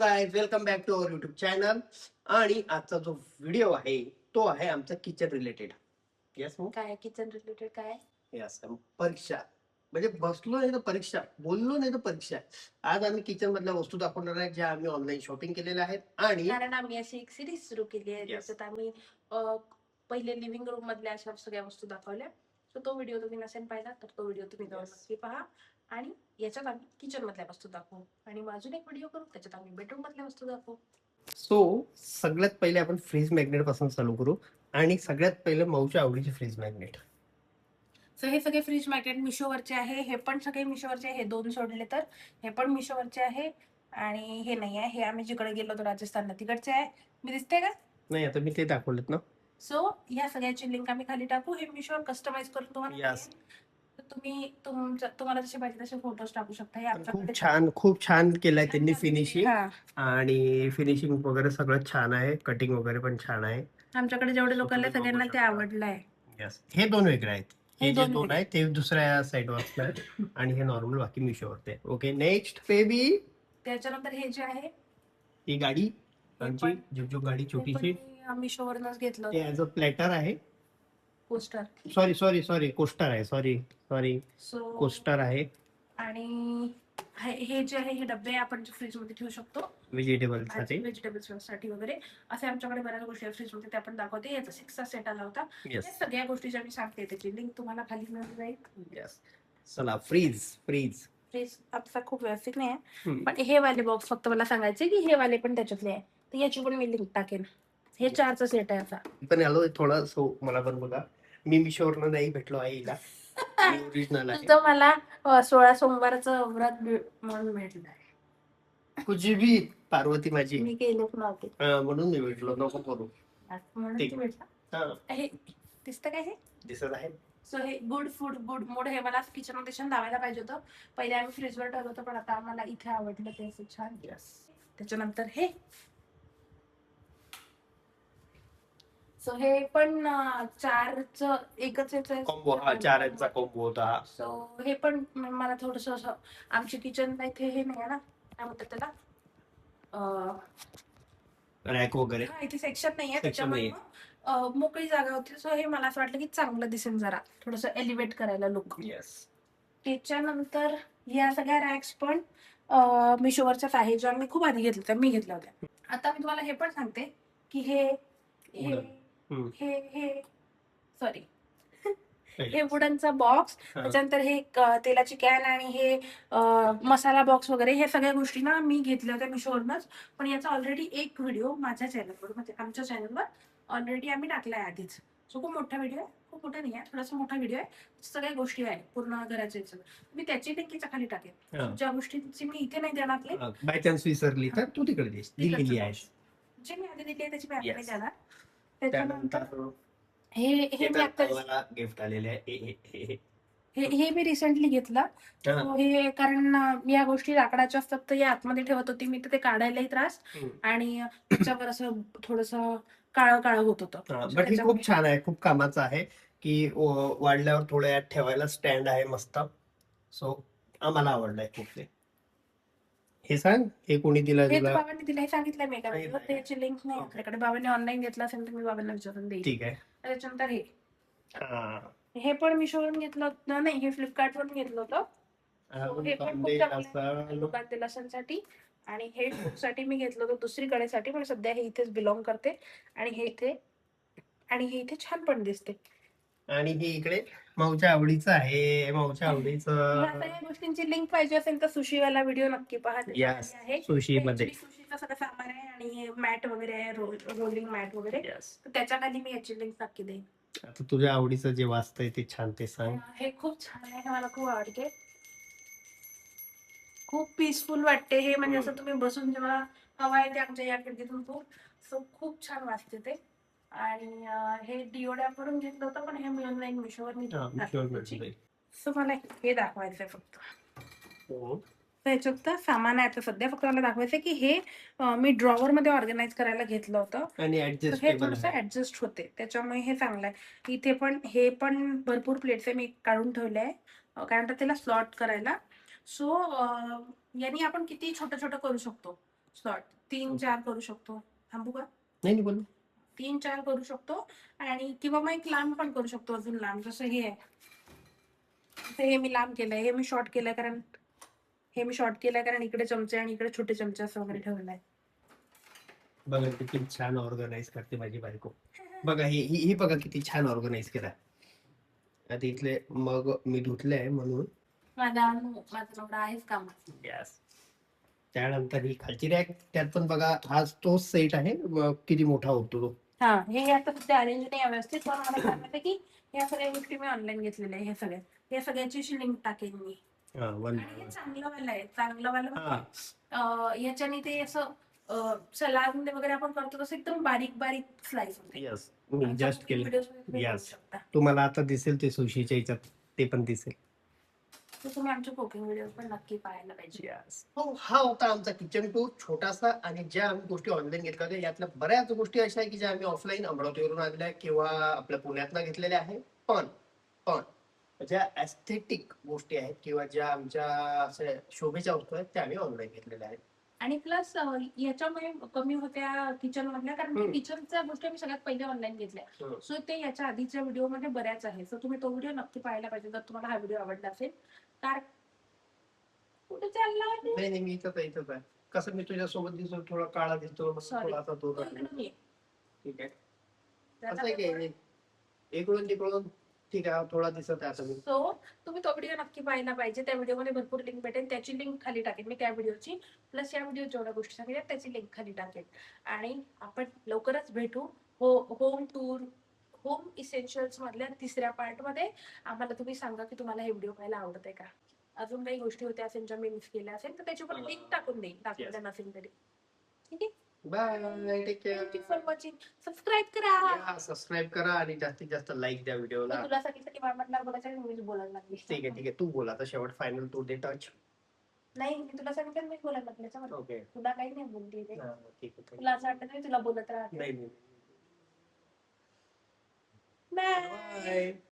Guys, welcome back to our YouTube channel. आणि आजचा जो व्हिडिओ आहे तो आहे आमचा किचन रिलेटेड. येस हो, काय किचन रिलेटेड काय येस. परीक्षा म्हणजे बसलो नाही तर परीक्षा, बोललो नाही तर परीक्षा. आज आम्ही किचन मधल्या वस्तू दाखवणार आहे ज्या आम्ही ऑनलाईन शॉपिंग केलेल्या आहेत. आणि कारण आम्ही अशी एक सिरीज सुरू केली आहे Yes. ज्याच्यात आम्ही पहिले लिव्हिंग रूम मधल्या अशा सगळ्या वस्तू दाखवल्या. तर तो व्हिडिओ तुम्ही नसेल पाहिला तर तो व्हिडिओ तुम्ही जाऊन Yes. नक्की पहा. आणि याच्यात आम्ही किचन मधल्या वस्तू दाखवू आणि मग अजून एक व्हिडिओ करू त्याच्यात आम्ही बेडरूम मधल्या वस्तू दाखवू. सो सगळ्यात पहिले आपण फ्रीज मॅग्नेट पासून चालू करू. आणि सगळ्यात पहिले मऊच्या आवडीचे फ्रीज मॅग्नेट. सो हे सगळे फ्रीज मॅग्नेट मिशोवरचे आहे. हे पण सगळे मिशोवरचे आहे. हे दोन सोडले तर हे पण मिशोवरचे आहे. आणि हे नाही आहे, हे आम्ही जिकडे गेलो होतो राजस्थानला तिकडचे आहे. मी दिसते का? नाही, आता मी ते दाखवलेत ना. सो या सगळ्याची लिंक आम्ही खाली टाकू. हे मिशोवर कस्टमाइज करून तुम्हाला Yes. तर तुम्ही तुम्हाला जसे पाहिजे तसे फोटोज टाकू शकता. हे खूप छान केलंय छान त्यांनी झालेलं आहे. फिनिशिंग. हा. आणि फिनिशिंग वगैरे सगळं छान आहे, कटिंग वगैरे पण छान आहे. आमच्याकडे जेवढे लोकांना तुम्ही बघू सगळ्यांना ते शकता. आवडलंय. Yes. हे दोन वेगळे आहेत. हे हे जे दोन दोन वेगळे. आहेत ते दुसऱ्या साईडवर असतात. आणि हे नॉर्मल बाकी मिशोवरते. Okay, next baby. त्याच्यानंतर हे जे आहे ही गाडी हे आमची पण जुगजू गाडी हे पण छोटीशी. मी मिशोवरूनच घेतलं ते होतं ऍज अ प्लॅटर आहे. पोस्टर. सॉरी कोस्टर आहे. सॉरी सो कोस्टर आहे. आणि हे जे आहे हे डबे आपण फ्रीज मध्ये ठेवू शकतो व्हेजिटेबल साठी. व्हेजिटेबल्स साठी वगैरे असे आमच्याकडे बऱ्याच गोष्टी आहेत फ्रीज मध्ये, ते आपण दाखवते. याचा 6चा सेट आला होता. Yes. या सगळ्या गोष्टी ज्या मी सांगते त्याची लिंक तुम्हाला खाली मिळून जाईल. Yes. चला, फ्रीज. फ्रीज आमचा खूप व्यवस्थित नाही आहे, पण हे वाले बॉक्स फक्त मला सांगायचे की हे वाले पण त्याच्यातले आहे, तर याची पण मी लिंक टाकेन. हे 4चा सेट आहे असा. पण आलो थोडा. सो मला पण बघा, मी मिशोवरनं नाही भेटलो आईला. ओरिजिनल आहे. तुझं मला 16 सोमवारचं व्रत म्हणून भेटलंय. कुछ भी पार्वती माझी. मी केलंच नव्हते म्हणून मी भेटलो. नको करू. म्हणून ठीक. तू भेटला. हे दिसतं काय? हे दिसत आहे. सो हे गुड फूड गुड मूड हे मला किचन मध्ये छान लावायला पाहिजे होतं. पहिले आम्ही फ्रीजवर ठेवलं होतं, पण आता आम्हाला इथे आवडलं ते असं छान. त्याच्यानंतर हे सो हे पण 4चं एकच कॉम्बो. हा, 4 कॉम्बो होता. सो हे पण मला थोडस असं आमची किचन इथे हे नाही आहे ना, काय म्हणतात त्याला, रॅक वगैरे. हा इथे सेक्शन नाहीये, Section त्याच्यामुळे नाहीये. मग मोकळी जागा होती. सो हे मला असं वाटलं की चांगलं दिसेल जरा थोडस एलिव्हेट करायला लुक. येस. त्याच्यानंतर या सगळ्या रॅक्स पण मिशोवरच्याच आहे, ज्या मी खूप आधी घेतल्या मी घेतल्या होत्या. आता मी तुम्हाला हे पण सांगते की हे हे हे हे सॉरी हे वुडनचा बॉक्स, त्याच्यानंतर हे तेलाची कॅन आणि हे मसाला बॉक्स वगैरे हे सगळ्या गोष्टी ना मी घेतल्या होत्या मिशोवरूनच. पण याचा ऑलरेडी एक व्हिडिओ माझ्या चॅनलवर म्हणजे आमच्या चॅनलवर ऑलरेडी आम्ही टाकलाय आधीच. सो खूप मोठा व्हिडिओ आहे, खूप मोठा नाही आहे, थोडासा मोठा व्हिडिओ आहे. सगळ्या गोष्टी आहे पूर्ण घराचे. मी त्याची लिंक याच्या खाली टाकेन. ज्या गोष्टींची मी इथे नाही देणार बाय चान्स विसरली तर तू तिकडे दिलेली आहेस. जे मी आधी दिली आहे त्याची मी आता नाही Yes. देणार. त्याच्यानंतर त्यानंतर हे हे मी आता मला गिफ्ट आलेले आहे. हे मी रिसेंटली घेतलं. So हे कारण या गोष्टी लाकडाच्या असतात तर या आतमध्ये ठेवत होती मी, तर ते काढायलाही त्रास आणि त्याच्यावर असं थोडस काळं काळं होत होतं. बट हे खूप छान आहे, खूप कामाचं आहे. की वाढल्यावर थोड्या यात ठेवायला स्टँड आहे मस्त. सो आम्हाला आवडलंय खूप ते. हे सांग, हे कोणी दिलं हे तुला? बाबांनी दिलं हे सांगितलं मी एका व्हिडिओवर. त्याची लिंक नाही आपल्याकडे. बाबांनी ऑनलाईन घेतला असेल तर मी बाबांना विचारून देईल. ठीक आहे. त्याच्यानंतर हे पण मिशोवरून घेतलं होतं, नाही हे फ्लिपकार्ट वरून घेतलं होतं. हे पण खूप चांगलं लसणसाठी. आणि हे साठी मी घेतलं होतं दुसरीकडेसाठी, पण सध्या हे इथेच बिलॉंग करते. आणि हे इथे छान पण दिसते. आणि हे इकडे माऊच्या आवडीचं आहे. माऊच्या आवडीचं. या सगळ्या गोष्टींची लिंक पाहिजे असेल तर सुशीवाला व्हिडिओ नक्की पहा. सुशी मध्ये सुशीचं सगळं सामान आहे आणि मॅट वगैरे आहे, रोलिंग मॅट वगैरे. तर त्याच्या खाली मी याची लिंक नक्की देईन. आता तुझ्या आवडीचं जे वाचतंय ते छान ते सांग. हे खूप छान आहे, हे मला खूप आवडते. खूप पीसफुल वाटते हे, म्हणजे असं तुम्ही बसून जेव्हा हवा येते आमच्या या खिडकीतून खूप छान वाटते ते. आणि हे डिओडॅपवरून घेतलं होतं, पण हे मी ऑनलाईन मिशोवर. सो मला हे दाखवायचंय फक्त. त्याच्यात सामान आहे आता सध्या. फक्त मला दाखवायचं की हे मी ड्रॉवर मध्ये ऑर्गनाइज करायला घेतलं होतं आणि हे थोडंसं ऍडजस्ट होते, त्याच्यामुळे हे चांगलं आहे. इथे पण हे पण भरपूर प्लेट्स आहे, मी काढून ठेवले आहे कारण त्याला स्लॉट करायला. सो यांनी आपण किती छोटं छोटं करू शकतो. शॉर्ट 3-4 करू शकतो. थांबू का? नाही बोल. 3-4 करू शकतो आणि किंवा मग एक लांब पण करू शकतो, अजून लांब, जसं हे आहे. तर हे मी लांब केलंय, हे मी शॉर्ट केलंय कारण इकडे चमचे आणि इकडे छोटे चमचे असं वगैरे ठेवलंय. बघा किती छान ऑर्गनाईज करते माझी बायको. बघा ही बघा किती छान ऑर्गनाईज केला. आता इथले मग मी धुतले म्हणून. माझा नवरा आहेच कामाचा. यस. त्यानंतर ही खालची रॅक, त्यात पण बघा हा तोच सेट आहे. किती मोठा होतो तो. हा, हे आता सध्या अरेंज नाही आहे व्यवस्थित, पण मला काय माहिती की ह्या सगळ्या गोष्टी मी ऑनलाईन घेतलेल्या आहे. हे सगळ्याची लिंक टाकेन मी. आणि हे चांगलं वाला हा याच्याने ते असं सलाद वगैरे आपण करतो तसं एकदम बारीक बारीक स्लाइस होते. यस, मी जस्ट केलं. व्हिडिओज बघू यस, शकता. तुम्हाला आता दिसेल ते सुशीच्या याच्यात, ते पण दिसेल. तर तुम्ही आमचे कुकिंग व्हिडिओ पण नक्की पाहायला पाहिजे. यस. हो, हा होता आमचा किचन टूर छोटासा. आणि ज्या आम्ही गोष्टी ऑनलाईन घेतल्या होत्या यातल्या बऱ्याच गोष्टी अशा आहे की ज्या आम्ही ऑफलाईन अमरावतीवरून आणल्या किंवा आपल्या पुण्यातनं घेतलेल्या आहे. पण ज्या एस्थेटिक गोष्टी आहेत किंवा ज्या आमच्या अशा शोभेच्या वस्तू आहेत त्या आम्ही ऑनलाईन घेतलेल्या आहेत. आणि प्लस याच्यामुळे कमी होत्या किचन मधल्या, कारण किचनच्या गोष्टी आम्ही सगळ्यात पहिले ऑनलाईन घेतल्या. सो ते याच्या आधीच्या व्हिडिओ मध्ये बऱ्याच आहे. सो तुम्ही तो व्हिडिओ नक्की पाहायला पाहिजे जर तुम्हाला हा व्हिडिओ आवडला असेल. कारण कुठे चालला नाही, मी इथंच आहे. कसं मी तुझ्यासोबत दिसतो, थोडा काळा दिसतो, थोडासा तो ठीक आहे. असं आहे की इकडून तिकडून ठीक आहे, थोडा दिसत आहे आता मी. सो तुम्ही तो व्हिडिओ नक्की पाहायला पाहिजे. त्या व्हिडिओमध्ये भरपूर लिंक भेटेल, त्याची लिंक खाली टाकेल मी त्या व्हिडिओची. प्लस या व्हिडिओ जेवढ्या गोष्टी सांगितल्या त्याची लिंक खाली टाकेल. आणि आपण लवकरच भेटू होम इसेन्शियल्स मधल्या 3ऱ्या पार्ट मध्ये. आम्हाला तुम्ही सांगा की तुम्हाला हे व्हिडिओ पाहायला आवडतंय का. अजून काही गोष्टी होत्या असेल ज्या मी मिस केल्या असेल तर त्याची पण लिंक टाकून देईन, टाकून नसेल तरी. ठीक आहे. Bye, take care. Thank you for watching. Subscribe करा. सबस्क्राईब करा आणि जास्तीत जास्त लाईक द्या व्हिडिओला. तुला सांगितलं की म्हटलं बोलायचं, मी बोलायला लागली. ठीक आहे, तू बोला आता शेवट फायनल तू दे टच. नाही, मी तुला सांगितलं मी बोलायला लागले त्याच्यावर. ओके, तुला काही नाही बोलली ते. ठीक आहे. तुला असं वाटतं नाही तुला बोलत राहते. नाही. बाय.